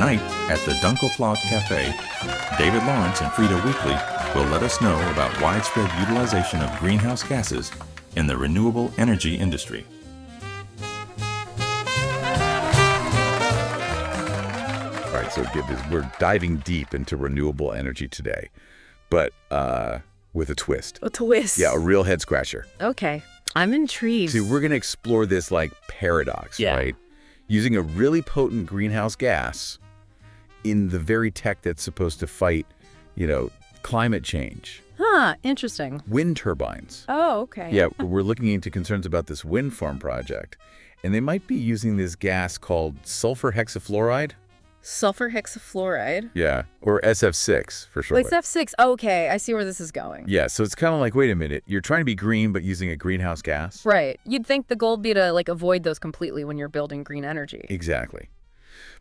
Tonight, at the Dunkelflaute Café, David Lawrence and Frida Weekly will let us know about widespread utilization of greenhouse gases in the renewable energy industry. All right, so we're diving deep into renewable energy today, but with a twist. A twist. Yeah, a real head scratcher. Okay, I'm intrigued. See, we're going to explore this like paradox, right? Using a really potent greenhouse gas in the very tech that's supposed to fight, climate change. Huh, interesting. Wind turbines. Oh, okay. Yeah, we're looking into concerns about this wind farm project, and they might be using this gas called sulfur hexafluoride. Sulfur hexafluoride? Yeah, or SF6 for short. Like SF6. Okay, I see where this is going. Yeah, so it's kind of like, wait a minute, you're trying to be green but using a greenhouse gas? Right. You'd think the goal would be to avoid those completely when you're building green energy. Exactly.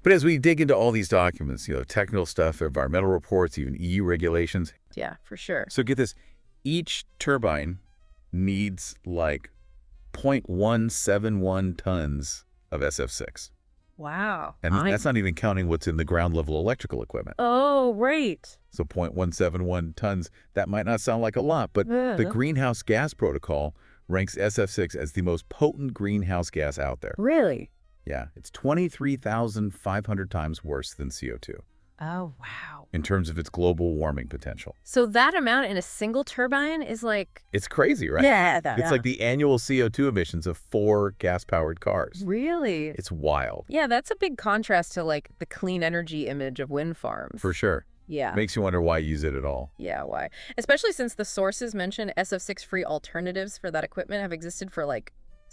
But as we dig into all these documents, technical stuff, environmental reports, even EU regulations. Yeah, for sure. So get this, each turbine needs like 0.171 tons of SF6. Wow. And that's not even counting what's in the ground level electrical equipment. Oh, right. So 0.171 tons, that might not sound like a lot, but the Greenhouse Gas Protocol ranks SF6 as the most potent greenhouse gas out there. Really? Yeah, it's 23,500 times worse than CO2. Oh, wow. In terms of its global warming potential. So that amount in a single turbine is like... It's crazy, right? Yeah. It's like the annual CO2 emissions of 4 gas-powered cars. Really? It's wild. Yeah, that's a big contrast to the clean energy image of wind farms. For sure. Yeah. Makes you wonder why use it at all. Yeah, why? Especially since the sources mentioned SF6-free alternatives for that equipment have existed for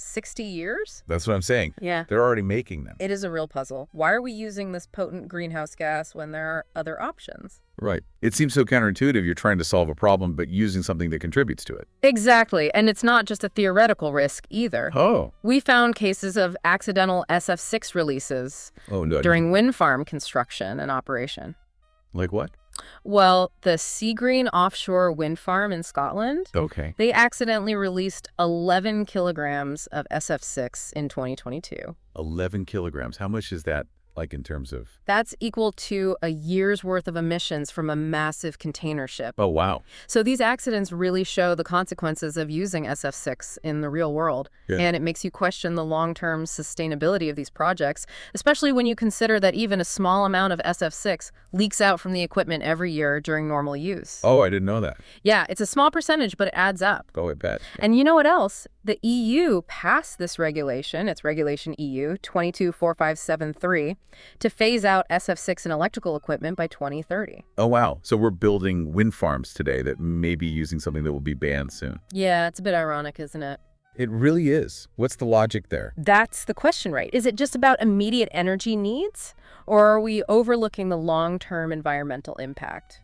60 years? That's what I'm saying. Yeah. They're already making them. It is a real puzzle. Why are we using this potent greenhouse gas when there are other options? Right. It seems so counterintuitive. You're trying to solve a problem, but using something that contributes to it. Exactly. And it's not just a theoretical risk either. Oh. We found cases of accidental SF6 releases during wind farm construction and operation. Like what? Well, the Seagreen offshore wind farm in Scotland, they accidentally released 11 kilograms of SF6 in 2022. 11 kilograms. How much is that in terms of? That's equal to a year's worth of emissions from a massive container ship. Oh, wow. So these accidents really show the consequences of using SF6 in the real world. Yeah. And it makes you question the long-term sustainability of these projects, especially when you consider that even a small amount of SF6 leaks out from the equipment every year during normal use. Oh, I didn't know that. Yeah, it's a small percentage, but it adds up. Oh, I bet. Yeah. And you know what else? The EU passed this regulation, it's Regulation EU 224573, to phase out SF6 in electrical equipment by 2030. Oh, wow. So we're building wind farms today that may be using something that will be banned soon. Yeah, it's a bit ironic, isn't it? It really is. What's the logic there? That's the question, right? Is it just about immediate energy needs, or are we overlooking the long-term environmental impact?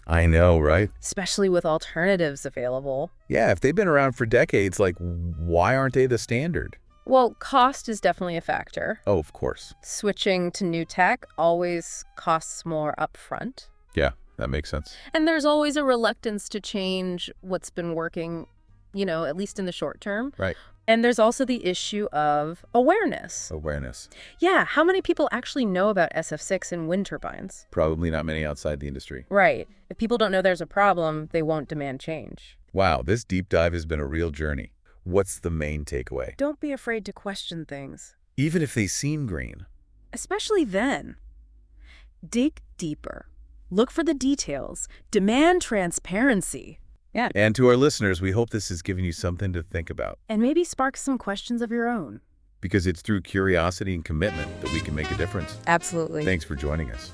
I know, right? Especially with alternatives available. Yeah, if they've been around for decades, why aren't they the standard? Well, cost is definitely a factor. Oh, of course. Switching to new tech always costs more upfront. Yeah, that makes sense. And there's always a reluctance to change what's been working, at least in the short term. Right. And there's also the issue of awareness. Awareness. Yeah, how many people actually know about SF6 and wind turbines? Probably not many outside the industry. Right. If people don't know there's a problem, they won't demand change. Wow, this deep dive has been a real journey. What's the main takeaway? Don't be afraid to question things. Even if they seem green. Especially then. Dig deeper. Look for the details. Demand transparency. Yeah. And to our listeners, we hope this has given you something to think about. And maybe spark some questions of your own. Because it's through curiosity and commitment that we can make a difference. Absolutely. Thanks for joining us.